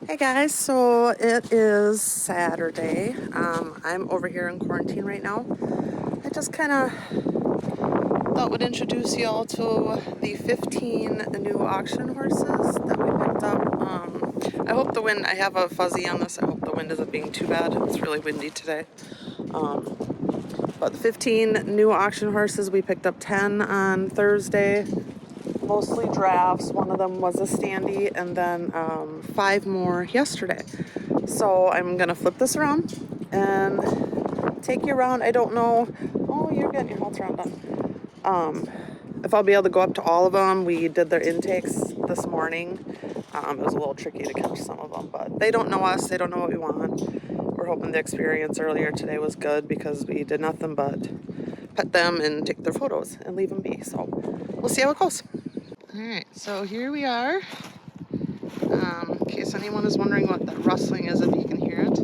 Hey guys, so it is Saturday. I'm over here in quarantine right now. I just kind of thought would introduce y'all to the 15 new auction horses that we picked up. I hope the wind, I have a fuzzy on this, I hope the wind isn't being too bad. It's really windy today. But the 15 new auction horses, we picked up 10 on Thursday. Mostly drafts. One of them was a standee, and then 5 more yesterday. So I'm gonna flip this around and take you around. I don't know. Oh, you're getting your halter on done. If I'll be able to go up to all of them. We did their intakes this morning. It was a little tricky to catch some of them, but they don't know us. They don't know what we want. We're hoping the experience earlier today was good because we did nothing but pet them and take their photos and leave them be. So we'll see how it goes. Alright, so here we are. In case anyone is wondering what that rustling is, if you can hear it,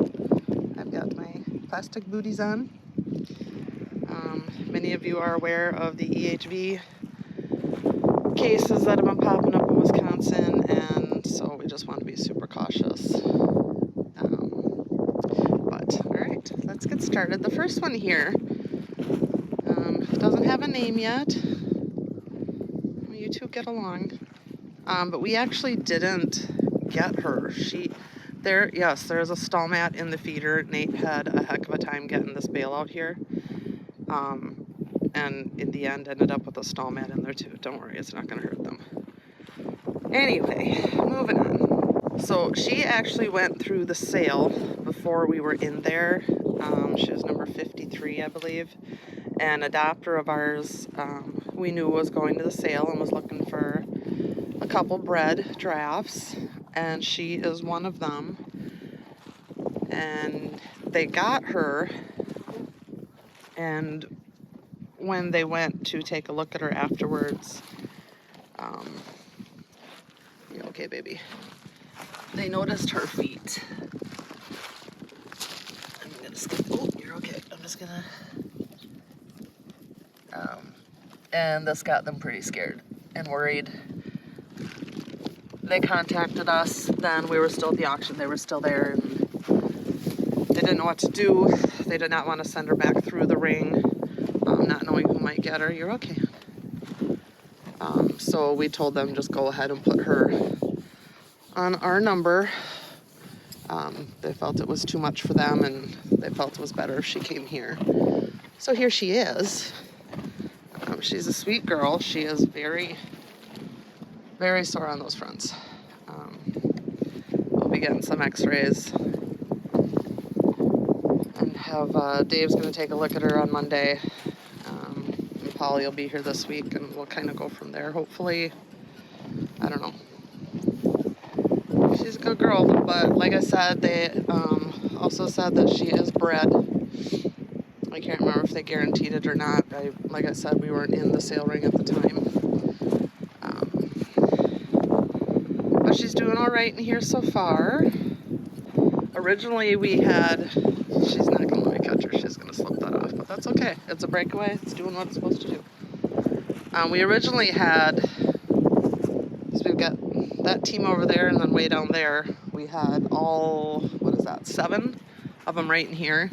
I've got my plastic booties on. Many of you are aware of the EHV cases that have been popping up in Wisconsin, and so we just want to be super cautious. But alright, let's get started. The first one here doesn't have a name yet. You two get along. But we actually didn't get her. There's a stall mat in the feeder. Nate had a heck of a time getting this bale out here. And in the end ended up with a stall mat in there too. Don't worry, it's not gonna hurt them. Anyway, moving on. So she actually went through the sale before we were in there. She was number 53, I believe. An adopter of ours we knew was going to the sale and was looking for a couple bred drafts, and she is one of them. And they got her, and when they went to take a look at her afterwards, you okay, baby? They noticed her feet. I'm gonna skip. Oh, you're okay. I'm just gonna. And this got them pretty scared and worried. They contacted us. Then we were still at the auction. They were still there, and they didn't know what to do. They did not want to send her back through the ring, not knowing who might get her. You're okay. So we told them just go ahead and put her on our number. They felt it was too much for them, and they felt it was better if she came here. So here she is. She's a sweet girl. She is very, very sore on those fronts. We'll be getting some x-rays and have Dave's going to take a look at her on Monday. And Polly will be here this week, and we'll kind of go from there. Hopefully, I don't know. She's a good girl, but like I said, they also said that she is bred. I can't remember if they guaranteed it or not. Like I said, we weren't in the sale ring at the time. But she's doing all right in here so far. Originally she's not gonna let me catch her. She's gonna slip that off, but that's okay. It's a breakaway. It's doing what it's supposed to do. We originally had, so we've got that team over there, and then way down there, we had all, 7 of them right in here.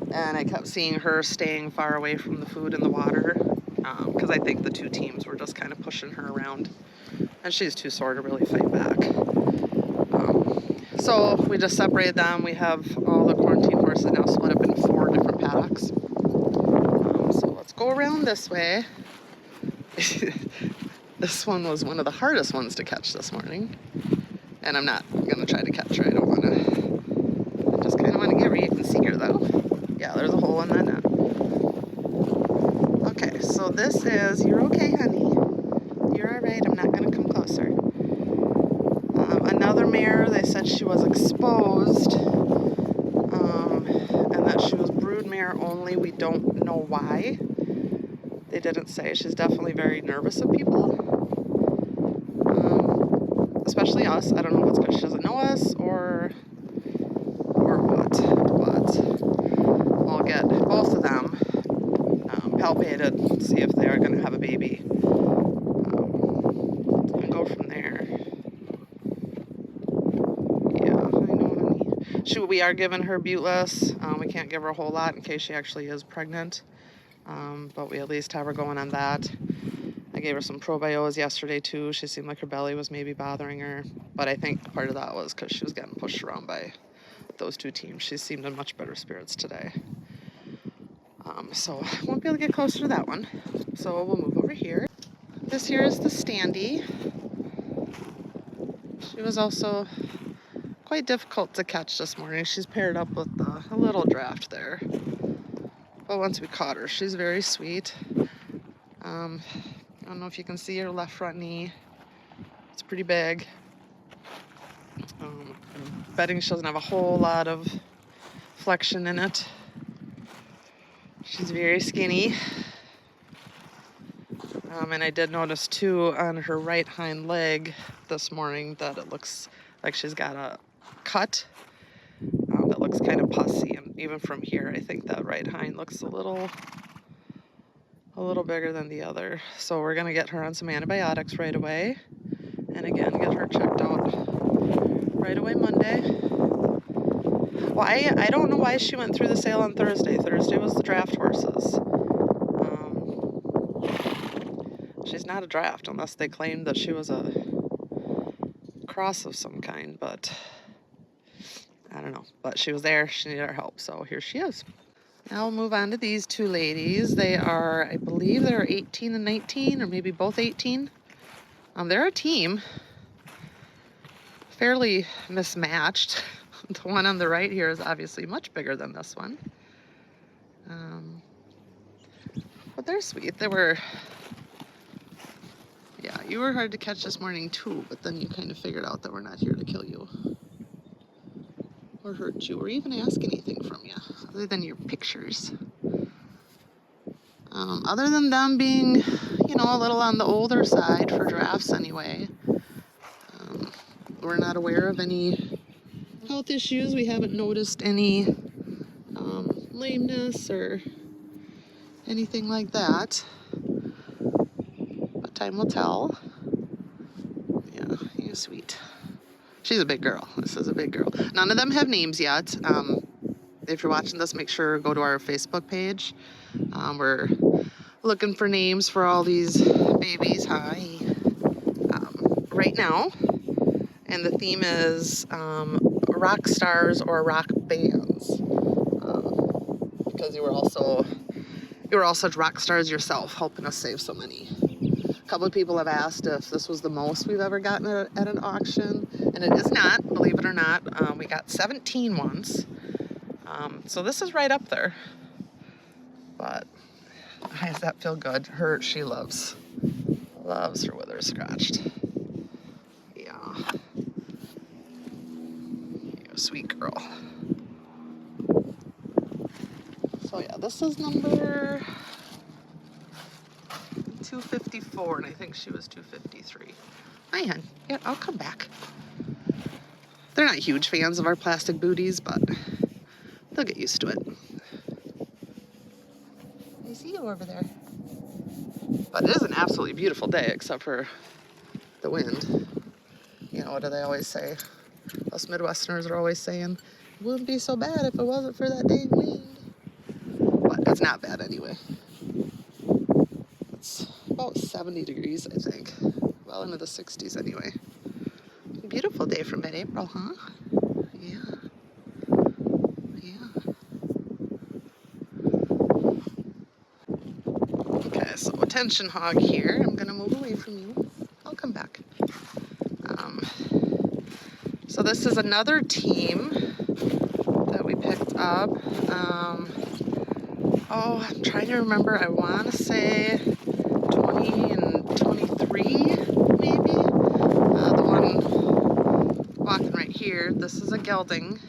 And I kept seeing her staying far away from the food and the water, because I think the 2 teams were just kind of pushing her around, and she's too sore to really fight back. So we just separated them. We have all the quarantine horses now split up in 4 different paddocks. So let's go around this way. This one was one of the hardest ones to catch this morning, and I'm not gonna try to catch her. I just kind of want to get where you can see her though. Yeah, there's a hole in that net. Okay, so this is, you're okay, honey. You're all right. I'm not going to come closer. Another mare, they said she was exposed, and that she was brood mare only. We don't know why. They didn't say. She's definitely very nervous of people, especially us. I don't know if it's because she doesn't know us or what, but we'll get both of them palpated, see if they are going to have a baby, and go from there. We are giving her Buteless. We can't give her a whole lot in case she actually is pregnant. But we at least have her going on that. I gave her some probios yesterday too. She seemed like her belly was maybe bothering her. But I think part of that was because she was getting pushed around by those two teams. She seemed in much better spirits today. So I won't be able to get closer to that one. So we'll move over here. This here is the Standy. She was also quite difficult to catch this morning. She's paired up with a little draft there. But once we caught her, she's very sweet. I don't know if you can see her left front knee. It's pretty big. I'm betting she doesn't have a whole lot of flexion in it. She's very skinny. And I did notice too on her right hind leg this morning that it looks like she's got a cut that looks kind of pussy, and even from here I think that right hind looks a little bigger than the other. So we're gonna get her on some antibiotics right away, and again get her checked out right away Monday. Well, I don't know why she went through the sale on Thursday. Thursday was the draft horses. She's not a draft unless they claimed that she was a cross of some kind, but I don't know. But she was there, she needed our help, so here she is. Now we'll move on to these two ladies. They are, I believe they're 18 and 19, or maybe both 18. They're a team. Fairly mismatched. The one on the right here is obviously much bigger than this one. But they're sweet. They were, yeah, you were hard to catch this morning too, but then you kind of figured out that we're not here to kill you or hurt you or even ask anything from you other than your pictures. Other than them being, you know, a little on the older side for drafts anyway, we're not aware of any health issues. We haven't noticed any lameness or anything like that, but time will tell. Yeah, you're sweet. She's a big girl. This is a big girl. None of them have names yet. If you're watching this, make sure to go to our Facebook page. We're looking for names for all these babies. Hi. Right now, and the theme is rock stars or rock bands, because you were all such rock stars yourself, helping us save so many. A couple of people have asked if this was the most we've ever gotten at an auction, and it is not, believe it or not. We got 17 once, so this is right up there. But does that feel good? She loves her withers scratched. Yeah, you're a sweet girl. So yeah, this is number 254, and I think she was 253. Hi, hon. Yeah, I'll come back. They're not huge fans of our plastic booties, but they'll get used to it. I see you over there. But it is an absolutely beautiful day, except for the wind. You know, what do they always say? Us Midwesterners are always saying, it wouldn't be so bad if it wasn't for that dang wind. But it's not bad anyway. It's about 70 degrees, I think. Well into the 60s anyway. Beautiful day for mid-April, huh? Yeah. Yeah. Okay, so attention hog here. I'm gonna move away from you. I'll come back. So this is another team that we picked up. I'm trying to remember. I want to say 20 and 23, maybe. The one walking right here. This is a gelding,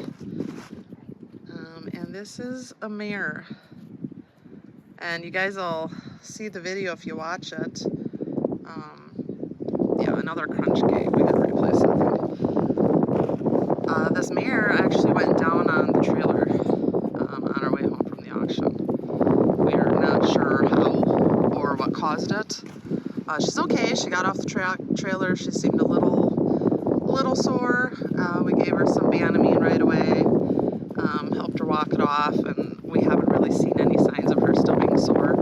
and this is a mare. And you guys will see the video if you watch it. Yeah, another crunch gate. We gotta replace something. This mare actually went down on the trailer on our way home from the auction. We are not sure how or what caused it. She's okay. She got off the trailer. She seemed a little sore. We gave her some Banamine right away. off, and we haven't really seen any signs of her still being sore.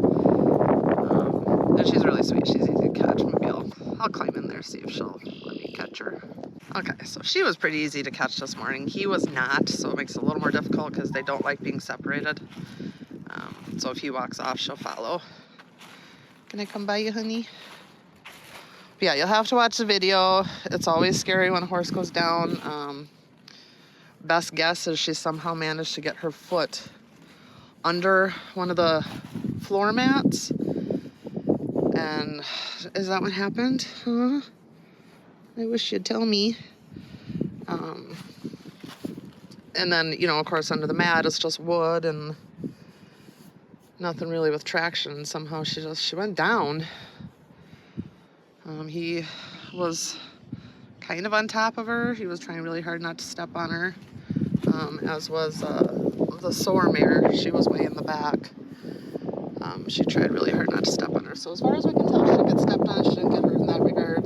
And she's really sweet. She's easy to catch. Maybe I'll climb in there, see if she'll let me catch her. Okay, so she was pretty easy to catch this morning. He was not, so it makes it a little more difficult because they don't like being separated. So if he walks off, she'll follow. Can I come by you, honey? But yeah, you'll have to watch the video. It's always scary when a horse goes down. Best guess is she somehow managed to get her foot under one of the floor mats. And is that what happened? Huh? I wish you'd tell me. And then, you know, of course, under the mat, it's just wood and nothing really with traction. Somehow she went down. He was kind of on top of her. He was trying really hard not to step on her, as was the sore mare. She was way in the back. She tried really hard not to step on her. So as far as we can tell, she didn't get stepped on. She didn't get hurt in that regard.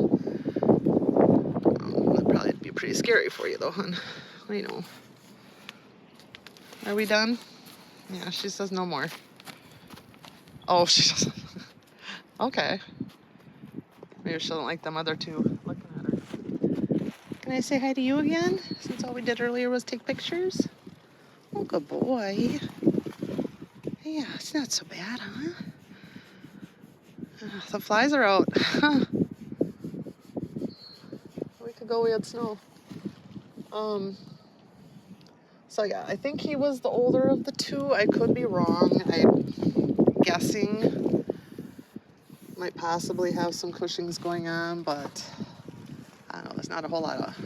That'd probably be pretty scary for you though, hon. I know. Are we done? Yeah, she says no more. Oh, she doesn't. Okay. Maybe she doesn't like them other two looking at her. Can I say hi to you again? Since all we did earlier was take pictures? Oh, good boy. Yeah, it's not so bad, huh? The flies are out. A week ago we had snow. So yeah, I think he was the older of the two. I could be wrong. I'm guessing might possibly have some Cushing's going on, but I don't know. There's not a whole lot of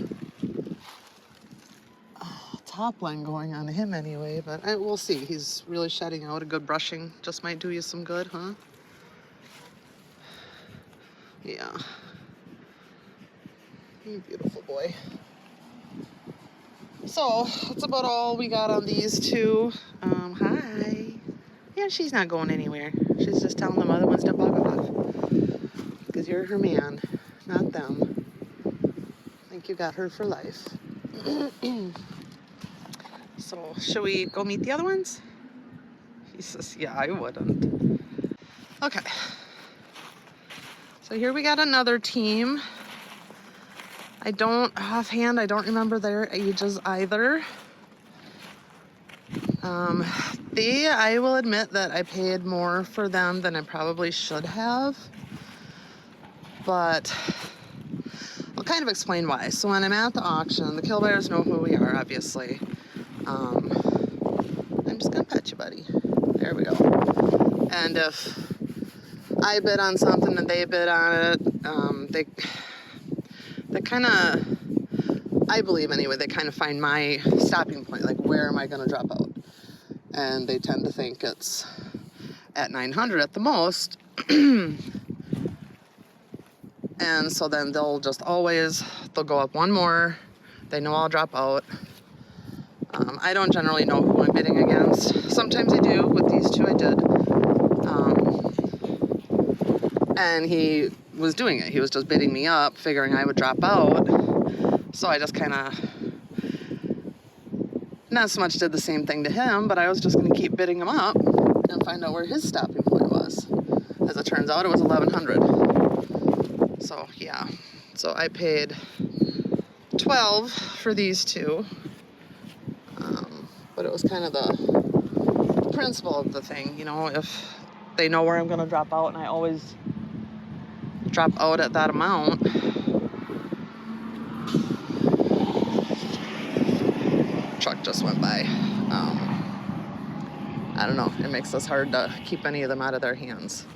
top line going on to him anyway, but we'll see. He's really shedding out. A good brushing just might do you some good, huh? Yeah. You beautiful boy. So that's about all we got on these two. Hi. Yeah, she's not going anywhere. She's just telling them other ones to bug off. Because you're her man, not them. I think you got her for life. So, should we go meet the other ones? He says, yeah, I wouldn't. Okay. So here we got another team. Offhand, I don't remember their ages either. I will admit that I paid more for them than I probably should have. But I'll kind of explain why. So when I'm at the auction, the kill buyers know who we are, obviously. I'm just gonna pet you, buddy. There we go. And if I bid on something and they bid on it, they kind of, I believe anyway, they kind of find my stopping point, like where am I gonna drop out? And they tend to think it's at 900 at the most. And so then they'll go up one more. They know I'll drop out. I don't generally know who I'm bidding against. Sometimes I do. With these two, I did. And he was doing it. He was just bidding me up, figuring I would drop out. So I just kind of, not so much did the same thing to him, but I was just going to keep bidding him up and find out where his stopping point was. As it turns out, it was 1100. So yeah, so I paid 12 for these two, but it was kind of the principle of the thing, you know, if they know where I'm going to drop out, and I always drop out at that amount. Truck just went by. I don't know, it makes this hard to keep any of them out of their hands.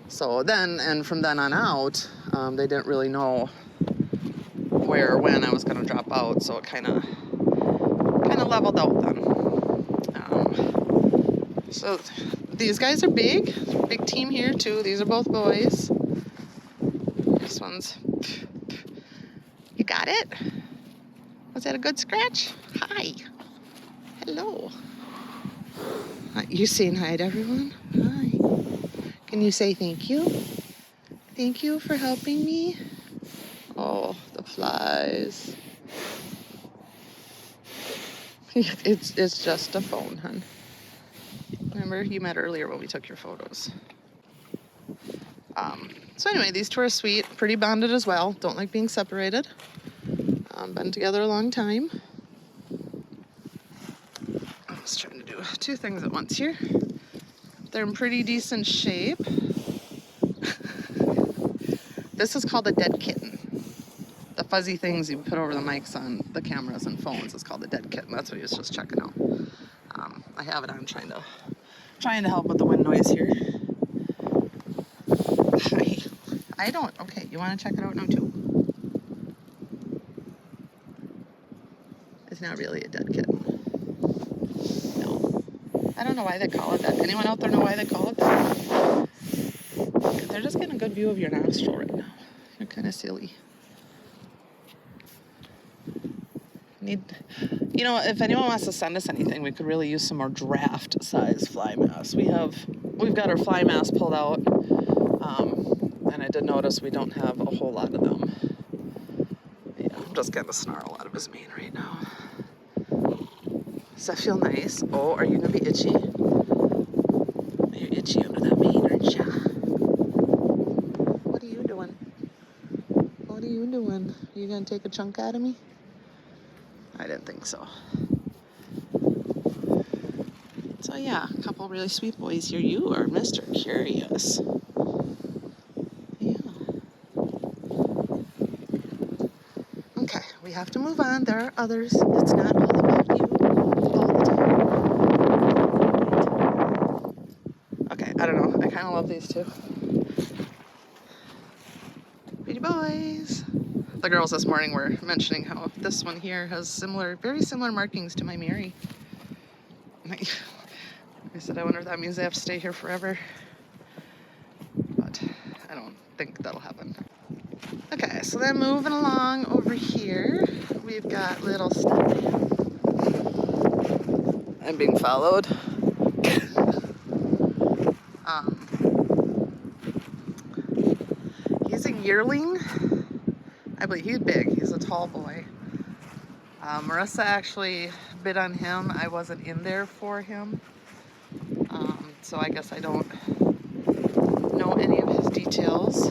So then, and from then on out, they didn't really know where or when I was going to drop out, so it kind of leveled out then. So these guys are big team here too. These are both boys. This one's, you got it? Was that a good scratch? Hi. Hello. You saying hi to everyone? Hi. Can you say thank you? Thank you for helping me. Oh, the flies. It's just a phone, hun. Remember, you met earlier when we took your photos. So anyway, these two are sweet, pretty bonded as well. Don't like being separated. Been together a long time. I was trying to do two things at once here. They're in pretty decent shape. This is called a dead kitten. The fuzzy things you put over the mics on the cameras and phones is called a dead kitten. That's what he was just checking out. I have it on trying to help with the wind noise here. I don't. Okay, you want to check it out now too? It's not really a dead kitten. No. I don't know why they call it that. Anyone out there know why they call it that? They're just getting a good view of your nostril right now. You're kind of silly. If anyone wants to send us anything, we could really use some more draft size fly masks. We've got our fly mask pulled out, and I did notice we don't have a whole lot of them. Yeah, I'm just getting a snarl out of his mane right now. Does that feel nice? Oh, are you gonna be itchy? You're itchy under that mane, aren't ya? What are you doing? What are you doing? Are you gonna take a chunk out of me? I didn't think so. So yeah, a couple really sweet boys here. You are Mr. Curious. Yeah. Okay, we have to move on. There are others. It's not all about you all the time. Okay, I don't know. I kind of love these two. Pretty boys. The girls this morning were mentioning how this one here has very similar markings to my Mary. I said, I wonder if that means they have to stay here forever. But I don't think that'll happen. Okay, so then moving along over here, we've got little Snapman. I'm being followed. He's a yearling. I believe he's big. He's a tall boy. Marissa actually bid on him. I wasn't in there for him. So I guess I don't know any of his details.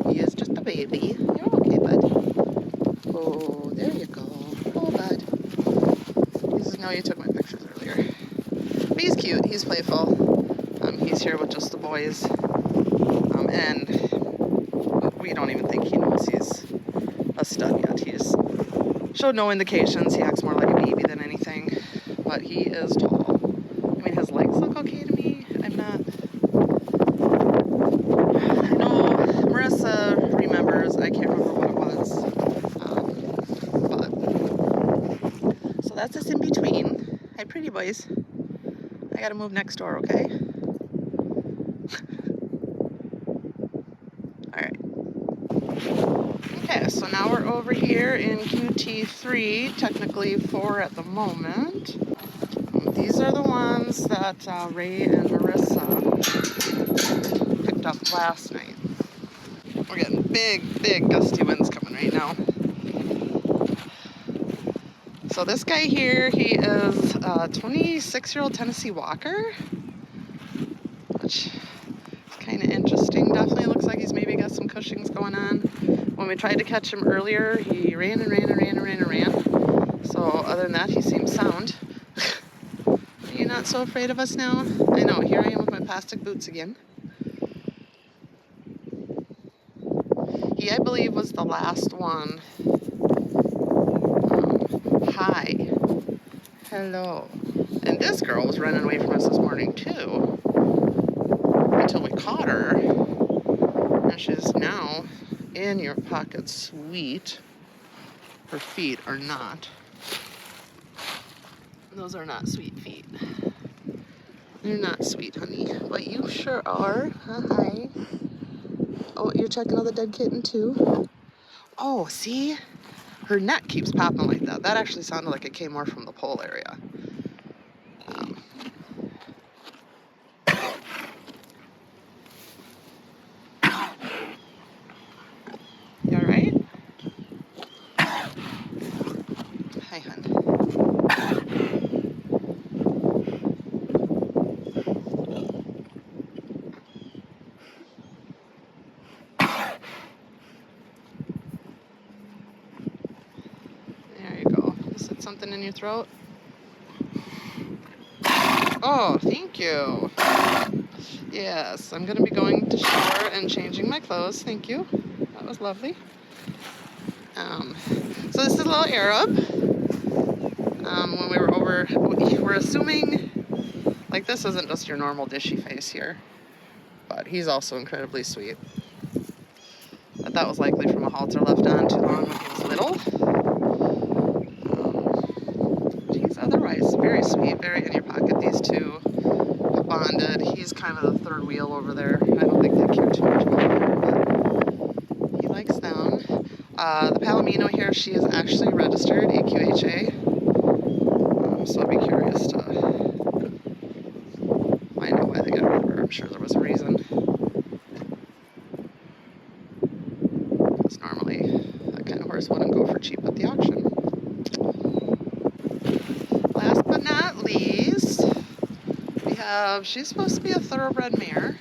He is just a baby. You're okay, bud. Oh, there you go. Oh, bud. You took my pictures earlier. But he's cute. He's playful. He's here with just the boys. And we don't even think he knows he's a stud yet. He's showed no indications. He acts more like a baby than anything. But he is tall. I mean, his legs look okay to me. I know Marissa remembers. I can't remember what it was. So that's us in between. Hi, pretty boys. I gotta move next door, okay? Alright. Okay, so now we're over here in QT3, technically 4 at the moment. These are the ones that Ray and Marissa picked up last night. We're getting big gusty winds coming right now. So this guy here, he is a 26-year-old Tennessee Walker, which is kind of interesting. Definitely looks like he's maybe got some Cushing's going on. When we tried to catch him earlier, he ran. So other than that, he seems sound. Are you not so afraid of us now? I know, here I am with my plastic boots again. He, I believe, was the last one. Hi. Hello. And this girl was running away from us this morning, too. Until we caught her. And she's now in your pocket, sweet. Her feet are not. Those are not sweet feet. They're not sweet, honey. But you sure are. Hi. Oh, you're checking out the dead kitten, too? Oh, see? Her neck keeps popping like that. That actually sounded like it came more from the pole area. You all right? Hi, hun. Is it something in your throat? Oh, thank you. Yes, I'm going to be going to shower and changing my clothes. Thank you. That was lovely. So this is a little Arab. When we were over, we're assuming, like, this isn't just your normal dishy face here, but he's also incredibly sweet. But that was likely from a halter left on too long when he was little. He's otherwise very sweet, very in your pocket. These two have bonded. He's kind of the third wheel over there. I don't think they care too much about her, but he likes them. The Palomino here, she is actually registered AQHA. So I'd be curious to find out why they got rid of her. I'm sure there was a reason. Because normally that kind of horse wouldn't go for cheap at the auction. Last but not least, we have, she's supposed to be a thoroughbred mare.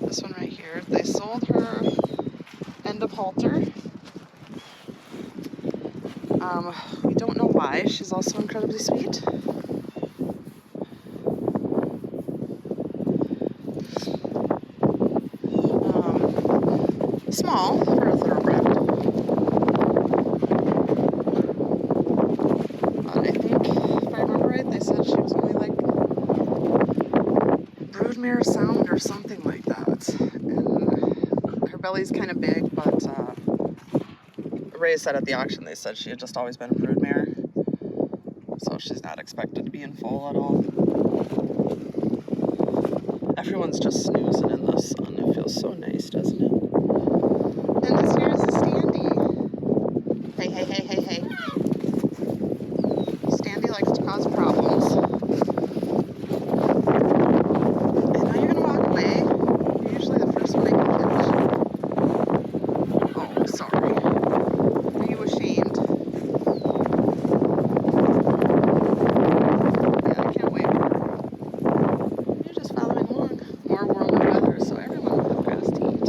This one right here. They sold her end of halter. We don't know why. She's also incredibly sweet. Small for a thoroughbred. But I think, if I remember right, they said she was only like broodmare sound or something like that. And her belly's kind of big, but Ray said at the auction they said she had just always been a broodmare. So she's not expected to be in foal at all. Everyone's just snoozing in the sun. It feels so nice, doesn't it? And this here is a Standy. Hey, hey, hey, hey, hey. Standy likes to cause problems. And now you're going to walk away. You're usually the first one I can catch. Oh, sorry. Are you ashamed? Yeah, I can't wait. You're just following along. More warmer weather, so everyone will have grass to eat.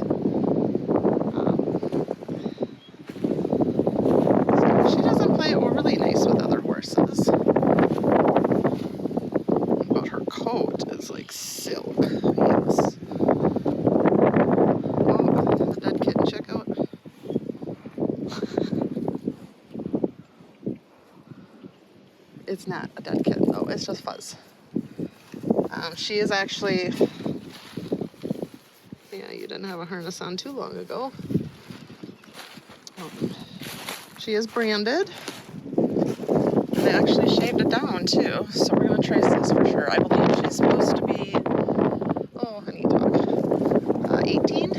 She doesn't play overly nice with other horses. But her coat is like silk. Yes. Oh, the dead kitten, check out. It's not a dead kitten though, it's just fuzz. She is actually, yeah, you didn't have a harness on too long ago. She is branded. And they actually shaved it down too, so we're gonna trace this for sure. I believe she's supposed to be, oh, honey dog, 18.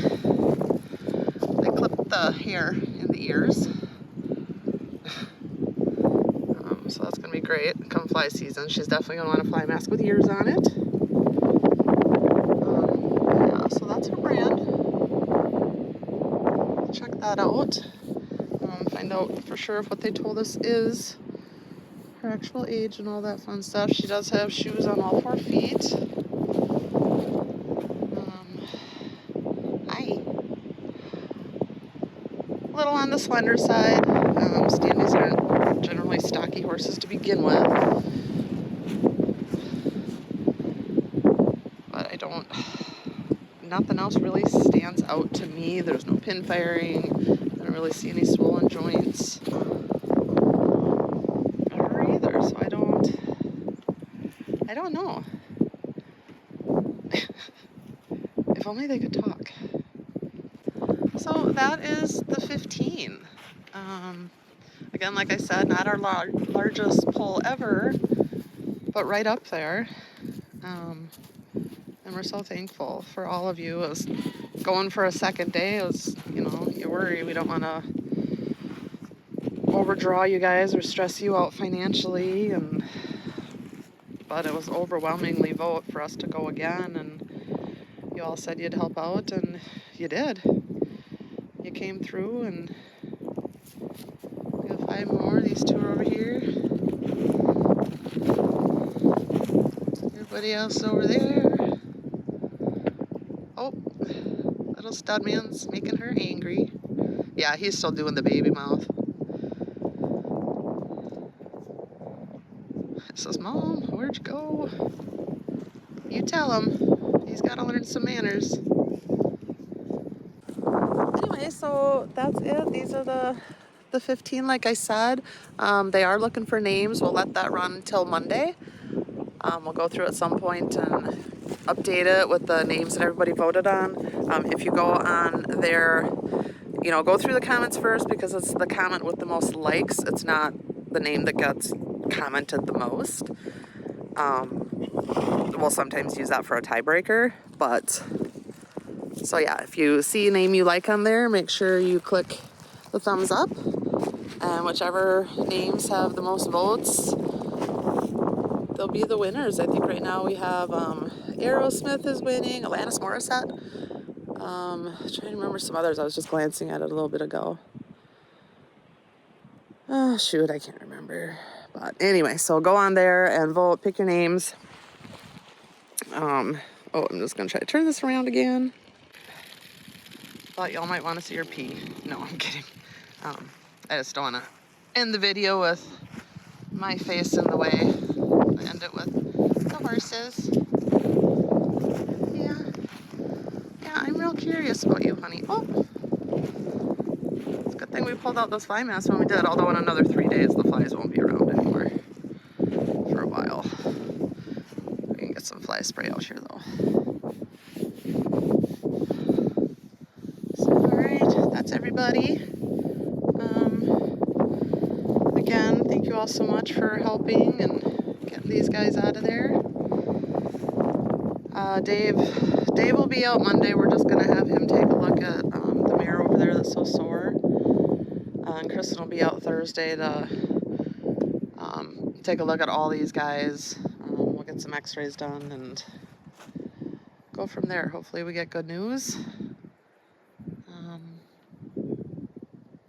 They clipped the hair in the ears. So that's gonna be great come fly season. She's definitely gonna want a fly mask with ears on it. Yeah, so that's her brand. Check that out. Find out for sure if what they told us is her actual age and all that fun stuff. She does have shoes on all 4 feet. Hi. A little on the slender side. Standys aren't generally stocky horses to begin with. But I don't, nothing else really stands out to me. There's no pin firing. I don't really see any swollen joints. Her either, so I don't know. If only they could talk. So that is the 15. Again, like I said, not our largest pull ever, but right up there. And we're so thankful for all of you. It was going for a second day. It was, you know, you worry. We don't want to overdraw you guys or stress you out financially. But it was overwhelmingly vote for us to go again. And you all said you'd help out, and you did. You came through, and we have 5 more. These 2 are over here. Everybody else over there. Oh, little stud man's making her angry. Yeah, he's still doing the baby mouth. It says, Mom, where'd you go? You tell him. He's got to learn some manners. Anyway, so that's it. These are the 15, like I said. They are looking for names. We'll let that run until Monday. We'll go through at some point and update it with the names that everybody voted on. If you go on there, go through the comments first because it's the comment with the most likes. It's not the name that gets commented the most. We'll sometimes use that for a tiebreaker, but so yeah, if you see a name you like on there, make sure you click the thumbs up, and whichever names have the most votes, they'll be the winners. I think right now we have Aerosmith is winning, Alanis Morissette. Trying to remember some others. I was just glancing at it a little bit ago. Oh shoot, I can't remember. But anyway, so go on there and vote, pick your names. I'm just gonna try to turn this around again. Thought y'all might want to see her pee. No, I'm kidding. I just don't want to end the video with my face in the way. I end it with the horses. Yeah, I'm real curious about you, honey. Oh, it's a good thing we pulled out those fly masks when we did, although in another 3 days the flies won't be around anymore for a while. We can get some fly spray out here though. So, alright, that's everybody. Again, thank you all so much for helping and getting these guys out of there. Dave will be out Monday. We're just gonna have him take a look at the mare over there that's so sore. And Kristen will be out Thursday to take a look at all these guys. We'll get some x-rays done and go from there. Hopefully we get good news.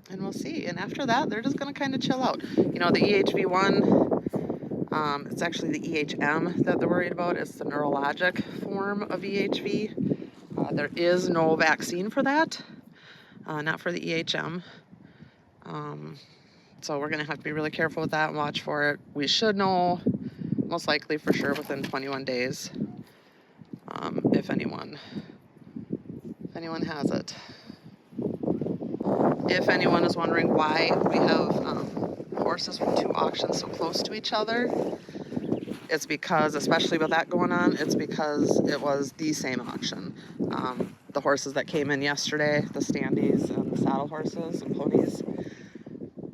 And we'll see. And after that, they're just gonna kind of chill out. The EHV1, it's actually the EHM that they're worried about. It's the neurologic form of EHV. There is no vaccine for that, not for the EHM. So we're going to have to be really careful with that and watch for it. We should know, most likely for sure, within 21 days, if anyone has it. If anyone is wondering why we have horses from 2 auctions so close to each other, it's because, especially with that going on, it's because it was the same auction. The horses that came in yesterday, the standees and the saddle horses and ponies,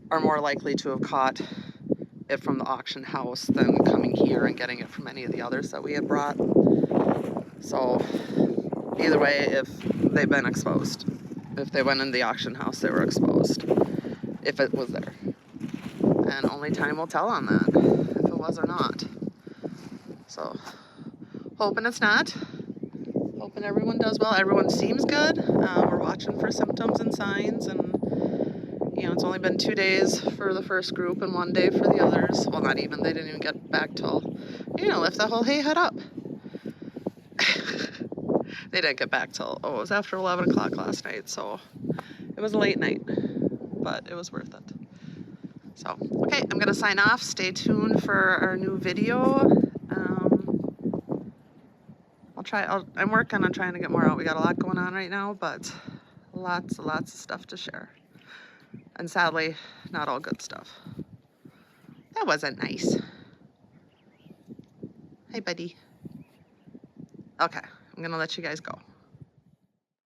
are more likely to have caught it from the auction house than coming here and getting it from any of the others that we had brought. So either way, if they've been exposed, if they went in the auction house, they were exposed, if it was there. And only time will tell on that, if it was or not. So hoping it's not. Hoping everyone does well. Everyone seems good. We're watching for symptoms and signs, and it's only been 2 days for the first group and 1 day for the others. Well, not even. They didn't even get back till, lift that whole hay head up. They didn't get back till, it was after 11 o'clock last night, so it was a late night, but it was worth it. So, okay, I'm going to sign off. Stay tuned for our new video. I'm working on trying to get more out. We got a lot going on right now, but lots of stuff to share. And sadly, not all good stuff. That wasn't nice. Hey, buddy. Okay, I'm gonna let you guys go.